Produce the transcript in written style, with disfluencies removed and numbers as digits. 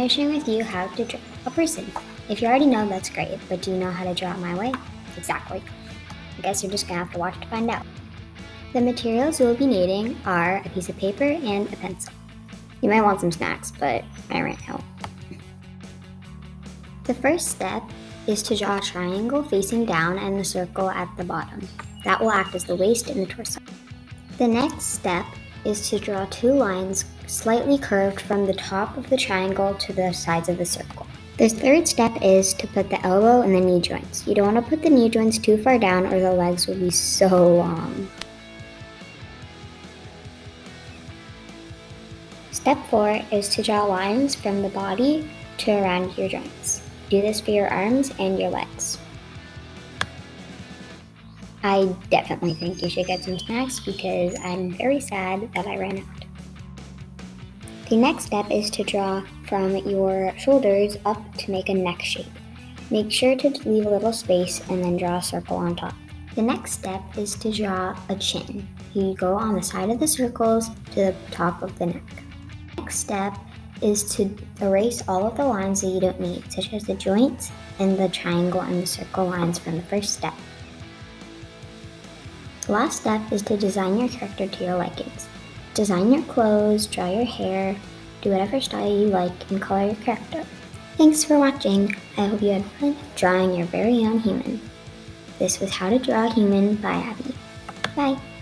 going to share with you how to draw a person. If you already know, that's great, but do you know how to draw it my way? Exactly. I guess you're just going to have to watch to find out. The materials you'll be needing are a piece of paper and a pencil. You might want some snacks, but I ran out. The first step is to draw a triangle facing down and a circle at the bottom. That will act as the waist and the torso. The next step is to draw two lines slightly curved from the top of the triangle to the sides of the circle. The third step is to put the elbow and the knee joints. You don't want to put the knee joints too far down or the legs will be so long. Step 4 is to draw lines from the body to around your joints. Do this for your arms and your legs. I definitely think you should get some snacks because I'm very sad that I ran out. The next step is to draw from your shoulders up to make a neck shape. Make sure to leave a little space and then draw a circle on top. The next step is to draw a chin. You go on the side of the circles to the top of the neck. Next step is to erase all of the lines that you don't need, such as the joints and the triangle and the circle lines from the first step. The last step is to design your character to your likings. Design your clothes, draw your hair, do whatever style you like, and color your character. Thanks for watching. I hope you had fun drawing your very own human. This was How to Draw a Human by Abby. Bye.